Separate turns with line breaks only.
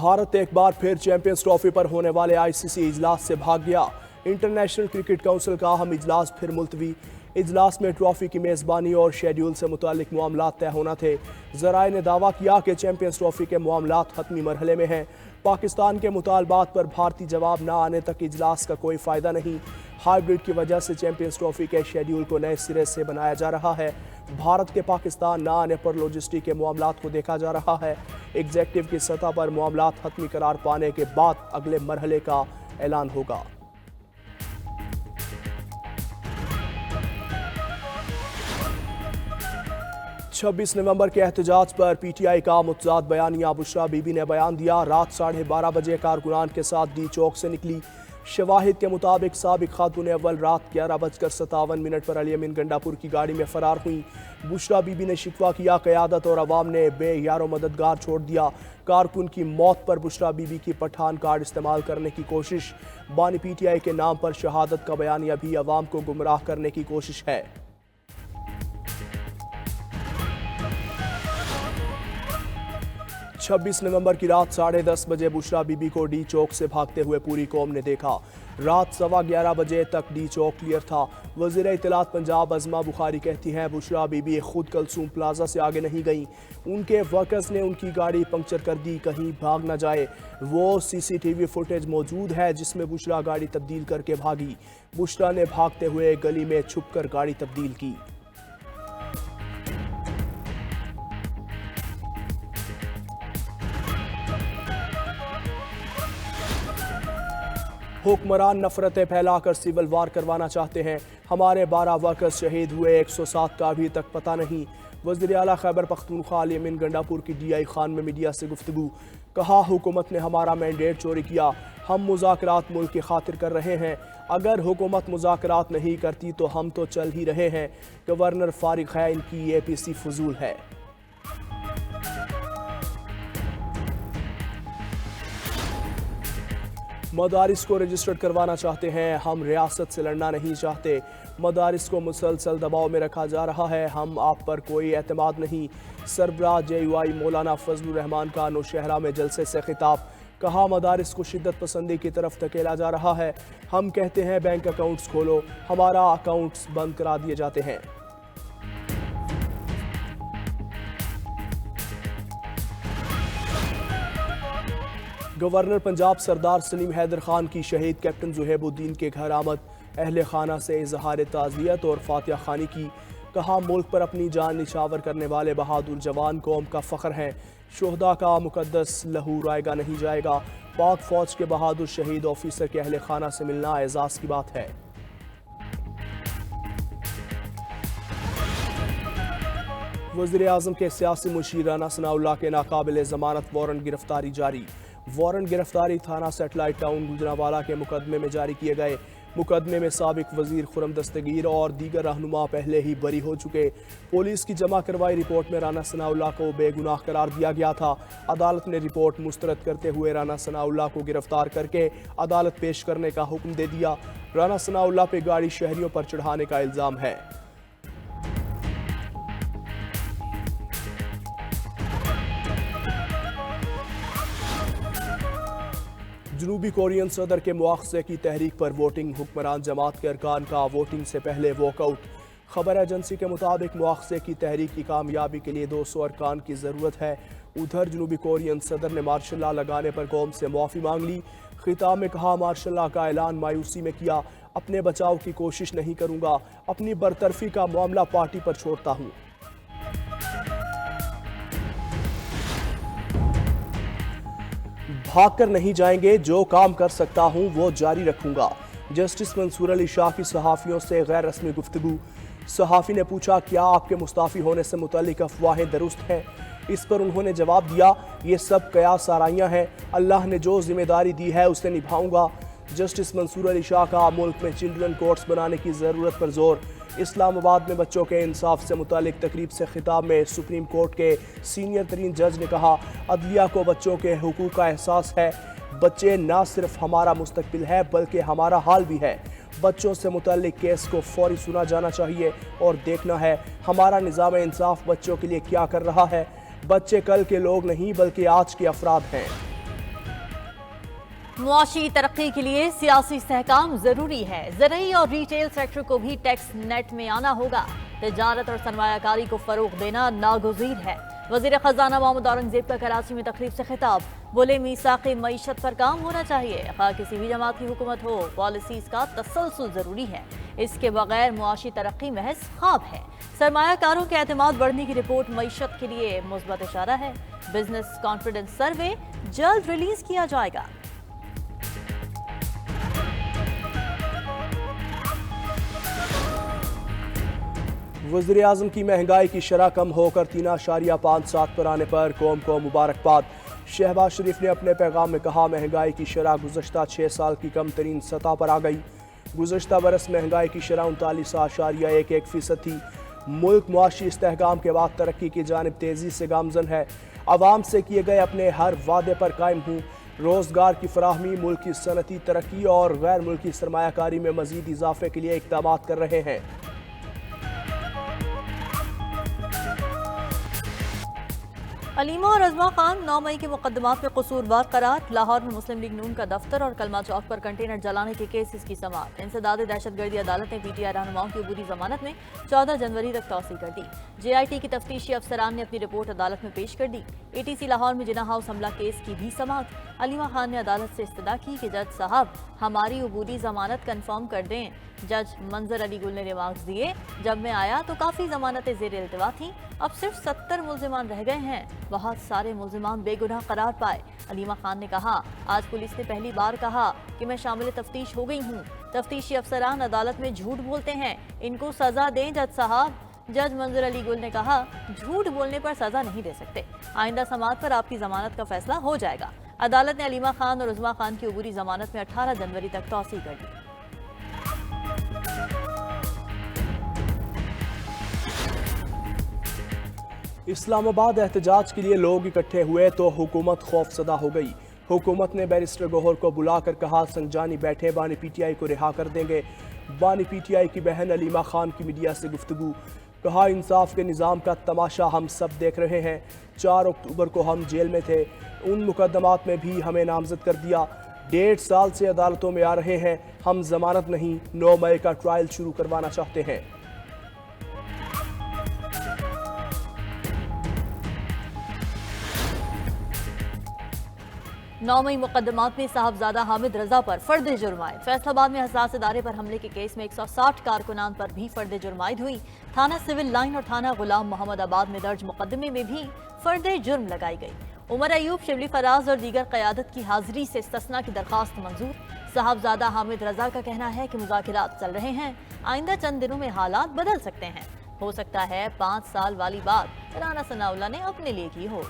भारत एक बार फिर champions trophy पर होने वाले आईसीसी इजलास से भाग गया। इंटरनेशनल क्रिकेट काउंसिल का अहम इजलास फिर मुलतवी। इजलास में ट्रॉफी की मेज़बानी और शेड्यूल से मुतालिक मामलात तय होना थे। ज़राए ने दावा किया कि चैंपियंस ट्रॉफी के मामलात हतमी मरहले में हैं। पाकिस्तान के मुतालबात पर भारतीय जवाब न आने तक इजलास का कोई फ़ायदा नहीं। हाइब्रिड की वजह से चैंपियंस ट्रॉफी के शेड्यूल को नए सिरे से बनाया जा रहा है। भारत के पाकिस्तान न आने पर लॉजिस्टिक के मामलात को देखा जा रहा है। एग्जेक्टिव की सतह पर मामलात हतमी करार पाने के बाद अगले मरहले का ऐलान होगा। छब्बीस नवंबर के एहतजाज पर पीटीआई का मुतजाद बयानिया। बुशरा बीबी ने बयान दिया। रात 12:30 बजे कारकुनान के साथ डी चौक से निकली। शवाहिद के मुताबिक साबिक खातून अव्वल रात 11:57 पर अली अमीन गंडापुर की गाड़ी में फरार हुई। बुशरा बीबी ने शिकवा किया, क़यादत और अवाम ने बेयारो मददगार छोड़ दिया। कारकुन की मौत पर बुशरा बीबी की पठान कार्ड इस्तेमाल करने की कोशिश। बानी पीटीआई के नाम पर शहादत का बयानिया भी अवाम को गुमराह करने की कोशिश है। 26 नवंबर की रात 10:30 बजे बुशरा बीबी को डी चौक से भागते हुए पूरी कौम ने देखा। रात 11:15 बजे तक डी चौक क्लियर था। वज़ीर इत्तलात पंजाब अज़मा बुखारी कहती हैं, बुशरा बीबी खुद कलसूम प्लाजा से आगे नहीं गई। उनके वर्कर्स ने उनकी गाड़ी पंक्चर कर दी, कहीं भाग न जाए। वो सीसीटीवी फुटेज मौजूद है जिसमें बुशरा गाड़ी तब्दील करके भागी। बुशरा ने भागते हुए गली में छुपकर गाड़ी तब्दील की। हुक्मरान नफरतें फैलाकर सिविल वार करवाना चाहते हैं। हमारे 12 वर्कर्स शहीद हुए, 107 का अभी तक पता नहीं। वज़ीर आला खैबर पख्तूनख्वा अली अमीन गंडापुर की DI खान में मीडिया से गुफ्तगू। कहा, हुकूमत ने हमारा मैंडेट चोरी किया। हम मुज़ाकरात मुल्क की खातिर कर रहे हैं। अगर हुकूमत मुज़ाकरात नहीं करती तो हम तो चल ही रहे हैं। गवर्नर फारिग है, इनकी APC फजूल है। मदारिस को रजिस्टर्ड करवाना चाहते हैं। हम रियासत से लड़ना नहीं चाहते। मदारिस को मुसलसल दबाव में रखा जा रहा है। हम आप पर कोई एतमाद नहीं। सरबराह JUI मौलाना फजलुर रहमान का नौशहरा में जलसे से खिताब। कहा, मदारिस को शिद्दत पसंदी की तरफ धकेला जा रहा है। हम कहते हैं बैंक अकाउंट्स खोलो, हमारा अकाउंट्स बंद करा दिए जाते हैं। गवर्नर पंजाब सरदार सलीम हैदर खान की शहीद कैप्टन ज़ुहैबुद्दीन के घर आमद। अहले खाना से इजहार ताज़ियत और फातिहा खानी की। कहा, मुल्क पर अपनी जान निछावर करने वाले बहादुर जवान कौम का फ़ख्र हैं। शुहदा का मुकद्दस लहू रायगा नहीं जाएगा। पाक फ़ौज के बहादुर शहीद ऑफिसर के अहले खाना से मिलना एजाज़ की बात है। वज़ीर आज़म के सियासी मुशीर राना सनाउल्लाह के नाकाबिल ज़मानत वारंट गिरफ्तारी जारी। वारंट गिरफ्तारी थाना सेटेलाइट टाउन गुजरांवाला के मुकदमे में जारी किए गए। मुकदमे में साबिक वजीर खुर्रम दस्तगीर और दीगर रहनुमा पहले ही बरी हो चुके। पुलिस की जमा करवाई रिपोर्ट में राना सनाउल्लाह को बेगुनाह करार दिया गया था। अदालत ने रिपोर्ट मुस्तरद करते हुए राना सनाउल्लाह को गिरफ्तार करके अदालत पेश करने का हुक्म दे दिया। राना सनाउल्लाह पे गाड़ी शहरियों पर चढ़ाने का इल्ज़ाम है। जनूबी कोरियन सदर के मुआखज़े की तहरीक पर वोटिंग। हुक्मरान जमात के अरकान का वोटिंग से पहले वॉकआउट। खबर एजेंसी के मुताबिक मुआखज़े की तहरीक की कामयाबी के लिए 200 अरकान की ज़रूरत है। उधर जनूबी कोरियन सदर ने मार्शल लॉ लगाने पर कौम से मुआफ़ी मांग ली। खिताब में कहा, मार्शल लॉ का ऐलान मायूसी में किया। अपने बचाव की कोशिश नहीं करूँगा। अपनी बरतरफी का मामला पार्टी पर छोड़ता हूँ। भागकर नहीं जाएंगे। जो काम कर सकता हूं वो जारी रखूंगा। जस्टिस मंसूर अली शाह की सहाफ़ियों से गैर रस्मी गुफ्तगू। सहाफ़ी ने पूछा, क्या आपके मुस्ताफ़ी होने से मुतल्लिक अफवाहें दुरुस्त हैं? इस पर उन्होंने जवाब दिया, ये सब कयास आराइयाँ हैं। अल्लाह ने जो जिम्मेदारी दी है उसे निभाऊंगा। जस्टिस मंसूर अली शाह का मुल्क में चिल्ड्रन कोर्ट्स बनाने की ज़रूरत पर जोर। इस्लामाबाद में बच्चों के इंसाफ से मुतालिक तकरीब से खिताब में सुप्रीम कोर्ट के सीनियर तरीन जज ने कहा, अदलिया को बच्चों के हुकूक का एहसास है। बच्चे ना सिर्फ हमारा मुस्तकबिल है बल्कि हमारा हाल भी है। बच्चों से मुताल्लिक केस को फौरी सुना जाना चाहिए और देखना है हमारा निज़ाम इंसाफ बच्चों के लिए क्या कर रहा है। बच्चे कल के लोग नहीं बल्कि आज के अफराद हैं।
معاشی ترقی کے لیے سیاسی استحکام ضروری ہے۔ زرعی اور ریٹیل سیکٹر کو بھی ٹیکس نیٹ میں آنا ہوگا۔ تجارت اور سرمایہ کاری کو فروغ دینا ناگزیر ہے۔ وزیر خزانہ محمد اورنگزیب کا کراچی میں تقریب سے خطاب، بولے میثاق معیشت پر کام ہونا چاہیے، خواہ کسی بھی جماعت کی حکومت ہو، پالیسیز کا تسلسل ضروری ہے، اس کے بغیر معاشی ترقی محض خواب ہے۔ سرمایہ کاروں کے اعتماد بڑھنے کی رپورٹ معیشت کے لیے مثبت اشارہ ہے۔ بزنس کانفیڈنس سروے جلد ریلیز کیا جائے گا۔
وزیراعظم کی مہنگائی کی شرح کم ہو کر 3.57 پر آنے پر قوم کو مبارکباد۔ شہباز شریف نے اپنے پیغام میں کہا، مہنگائی کی شرح گزشتہ 6 سال کی کم ترین سطح پر آ گئی۔ گزشتہ برس مہنگائی کی شرح 39.11% تھی۔ ملک معاشی استحکام کے بعد ترقی کی جانب تیزی سے گامزن ہے۔ عوام سے کیے گئے اپنے ہر وعدے پر قائم ہوں۔ روزگار کی فراہمی، ملک کی صنعتی ترقی اور غیر ملکی سرمایہ کاری میں مزید اضافے کے لیے اقدامات کر رہے ہیں۔
علیمہ اور عظمیٰ خان 9 مئی کے مقدمات میں قصوروار قرار۔ لاہور میں مسلم لیگ نون کا دفتر اور کلمہ چوک پر کنٹینر جلانے کے کیسز کی سماعت۔ انسداد دہشت گردی عدالت نے پی ٹی آئی رہنماؤں کی عبوری ضمانت میں 14 جنوری تک توسیع کر دی۔ جے آئی ٹی کی تفتیشی افسران نے اپنی رپورٹ عدالت میں پیش کر دی۔ اے ٹی سی لاہور میں جناح ہاؤس حملہ کیس کی بھی سماعت۔ علیمہ خان نے عدالت سے استدعا کی کہ جج صاحب ہماری عبوری ضمانت کنفرم کر دیں۔ جج منظر علی گل نے ریمارکس دیے، جب میں آیا تو کافی ضمانتیں زیر التوا تھیں، اب صرف 70 ملزمان رہ گئے ہیں، بہت سارے ملزمان بے گناہ قرار پائے۔ علیمہ خان نے کہا، آج پولیس نے پہلی بار کہا کہ میں شامل تفتیش ہو گئی ہوں۔ تفتیشی افسران عدالت میں جھوٹ بولتے ہیں، ان کو سزا دیں جج صاحب۔ جج منظر علی گل نے کہا، جھوٹ بولنے پر سزا نہیں دے سکتے، آئندہ سماعت پر آپ کی ضمانت کا فیصلہ ہو جائے گا۔ عدالت نے علیمہ خان اور عظمیٰ خان کی عبوری ضمانت میں 18 جنوری تک توسیع کر دی۔
اسلام آباد احتجاج کے لیے لوگ اکٹھے ہوئے تو حکومت خوف زدہ ہو گئی۔ حکومت نے بیرسٹر گوہر کو بلا کر کہا، سنجانی بیٹھے، بانی پی ٹی آئی کو رہا کر دیں گے۔ بانی پی ٹی آئی کی بہن علیمہ خان کی میڈیا سے گفتگو، کہا، انصاف کے نظام کا تماشا ہم سب دیکھ رہے ہیں۔ 4 اکتوبر کو ہم جیل میں تھے، ان مقدمات میں بھی ہمیں نامزد کر دیا۔ 1.5 سال سے عدالتوں میں آ رہے ہیں، ہم ضمانت نہیں، 9 مئی کا ٹرائل شروع کروانا چاہتے ہیں۔
9 مئی مقدمات میں صاحبزادہ حامد رضا پر فرد جرم عائد۔ فیصل آباد میں حساس ادارے پر حملے کے کیس میں 160 کارکنان پر بھی فرد جرم عائد ہوئی۔ تھانہ سول لائن اور تھانہ غلام محمد آباد میں درج مقدمے میں بھی فرد جرم لگائی گئی۔ عمر ایوب، شبلی فراز اور دیگر قیادت کی حاضری سے استثناء کی درخواست منظور۔ صاحبزادہ حامد رضا کا کہنا ہے کہ مذاکرات چل رہے ہیں، آئندہ چند دنوں میں حالات بدل سکتے ہیں، ہو سکتا ہے 5 سال والی بات رانا ثناء اللہ نے اپنے لیے کی ہو۔